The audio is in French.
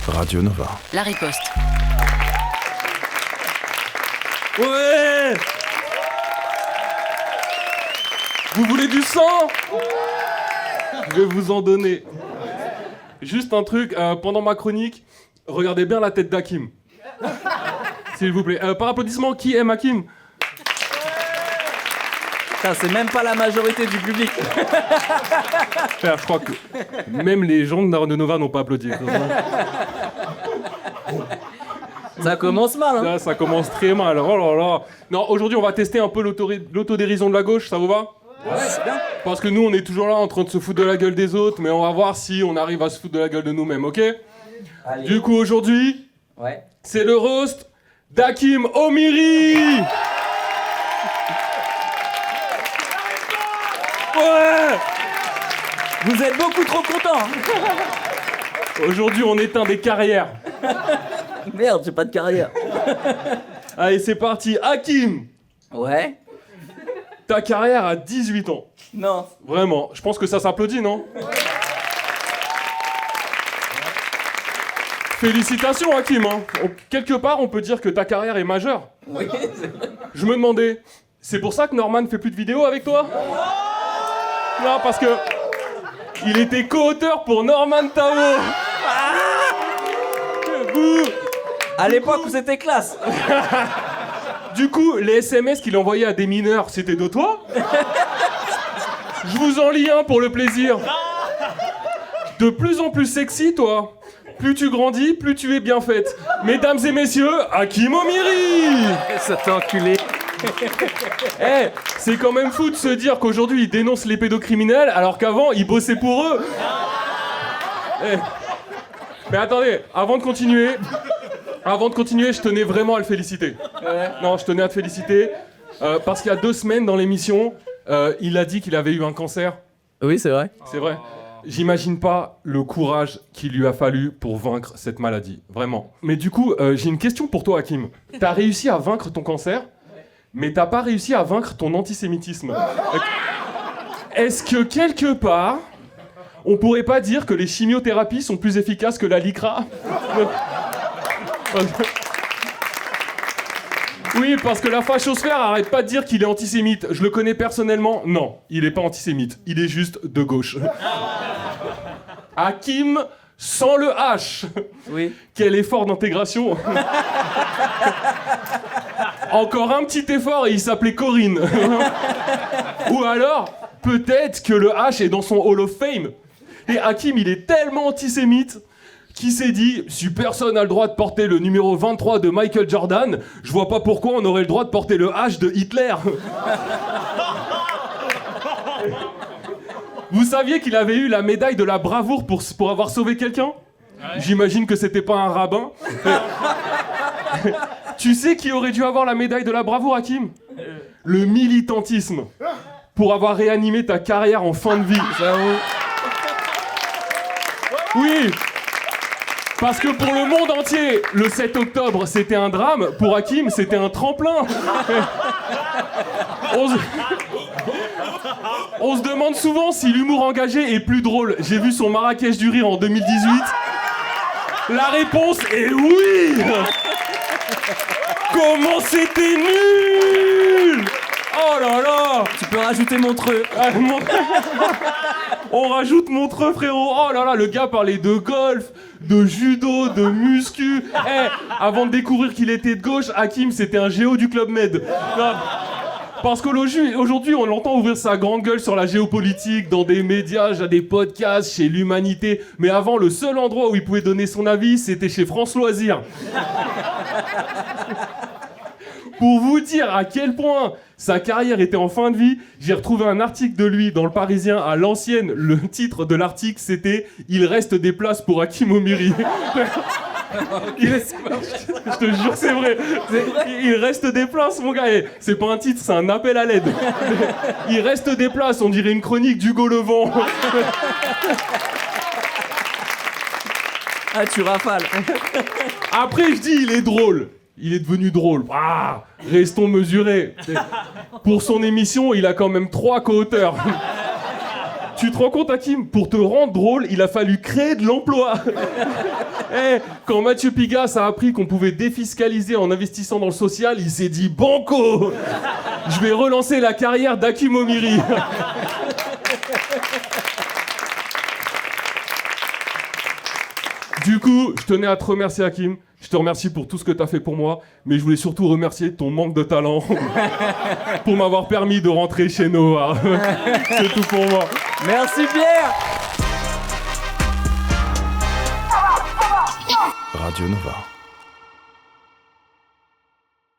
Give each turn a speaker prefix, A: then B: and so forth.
A: Radio Nova.
B: La riposte.
C: Ouais. Vous voulez du sang? Je vais vous en donner. Juste un truc, pendant ma chronique, regardez bien la tête d'Hakim. S'il vous plaît. Par applaudissement, qui aime Hakim?
D: Putain, c'est même pas la majorité du public.
C: Frère, je crois que même les gens de Radio Nova n'ont pas applaudi.
D: Ça commence mal, hein.
C: Là, ça commence très mal. Oh là là. Non, aujourd'hui, on va tester un peu l'autodérision de la gauche, ça vous va?
D: Ouais, c'est bien.
C: Parce que nous, on est toujours là en train de se foutre de la gueule des autres, mais on va voir si on arrive à se foutre de la gueule de nous-mêmes, ok?
D: Allez.
C: Du coup, aujourd'hui,
D: Ouais.
C: c'est le roast d'Hakim Omiri. Ouais.
D: Vous êtes beaucoup trop contents.
C: Aujourd'hui, on éteint des carrières.
D: Merde, j'ai pas de carrière.
C: Allez, c'est parti. Hakim,
D: Ouais.
C: ta carrière a 18 ans.
D: Non.
C: Vraiment, je pense que ça s'applaudit, non? Félicitations, Hakim. Hein. Quelque part, on peut dire que ta carrière est majeure.
D: Oui.
C: Je me demandais, c'est pour ça que Norman fait plus de vidéos avec toi? Non, parce que il était co-auteur pour Norman Tao. Bouh.
D: À l'époque où c'était classe.
C: Du coup, les SMS qu'il envoyait à des mineurs, c'était de toi? Je vous en lis un pour le plaisir. De plus en plus sexy, toi. Plus tu grandis, plus tu es bien faite. Mesdames et messieurs, Hakim Omiri.
D: Cet enculé.
C: Eh, c'est quand même fou de se dire qu'aujourd'hui il dénonce les pédocriminels alors qu'avant il bossait pour eux. Eh. Mais attendez, avant de continuer, je tenais vraiment à le féliciter. Non, je tenais à te féliciter parce qu'il y a 2 semaines dans l'émission, il a dit qu'il avait eu un cancer.
D: Oui, c'est vrai.
C: C'est vrai. J'imagine pas le courage qu'il lui a fallu pour vaincre cette maladie, vraiment. Mais du coup, j'ai une question pour toi, Hakim. T'as réussi à vaincre ton cancer, mais t'as pas réussi à vaincre ton antisémitisme. Est-ce que quelque part, on pourrait pas dire que les chimiothérapies sont plus efficaces que la Lycra? Oui, parce que la fachosphère arrête pas de dire qu'il est antisémite. Je le connais personnellement. Non, il est pas antisémite. Il est juste de gauche. Hakim sans le H.
D: Oui.
C: Quel effort d'intégration. Encore un petit effort et il s'appelait Corinne. Ou alors, peut-être que le H est dans son Hall of Fame. Et Hakim, il est tellement antisémite qu'il s'est dit, si personne n'a le droit de porter le numéro 23 de Michael Jordan, je vois pas pourquoi on aurait le droit de porter le H de Hitler. Vous saviez qu'il avait eu la médaille de la bravoure pour avoir sauvé quelqu'un? J'imagine que c'était pas un rabbin. Tu sais qui aurait dû avoir la médaille de la bravoure, Hakim? Le militantisme. Pour avoir réanimé ta carrière en fin de vie. Oui. Parce que pour le monde entier, le 7 octobre, c'était un drame. Pour Hakim, c'était un tremplin. On se demande souvent si l'humour engagé est plus drôle. J'ai vu son Marrakech du rire en 2018. La réponse est oui. Comment c'était nul! Oh là là!
D: Tu peux rajouter Montreux.
C: On rajoute Montreux, frérot. Oh là là, le gars parlait de golf, de judo, de muscu. Avant de découvrir qu'il était de gauche, Hakim, c'était un géo du Club Med. Non. Parce qu'aujourd'hui, on l'entend ouvrir sa grande gueule sur la géopolitique, dans des médias, des podcasts, chez l'Humanité. Mais avant, le seul endroit où il pouvait donner son avis, c'était chez France Loisirs. Pour vous dire à quel point sa carrière était en fin de vie, j'ai retrouvé un article de lui dans Le Parisien à l'ancienne. Le titre de l'article, c'était « Il reste des places pour Hakim Omiri ». Je te jure, c'est vrai. Il reste des places, mon gars. C'est pas un titre, c'est un appel à l'aide. Il reste des places, on dirait une chronique d'Hugo Levent.
D: Ah, tu rafales.
C: Après, je dis, il est drôle. Il est devenu drôle. Ah, restons mesurés. Pour son émission, il a quand même 3 co-auteurs. Tu te rends compte, Hakim, pour te rendre drôle, il a fallu créer de l'emploi. Quand Mathieu Pigasse a appris qu'on pouvait défiscaliser en investissant dans le social, il s'est dit banco. Je vais relancer la carrière d'Hakim Omiri. Du coup, je tenais à te remercier, Hakim. Je te remercie pour tout ce que t'as fait pour moi, mais je voulais surtout remercier ton manque de talent pour m'avoir permis de rentrer chez Noah. C'est tout pour moi.
D: Merci Pierre.
A: Radio Nova.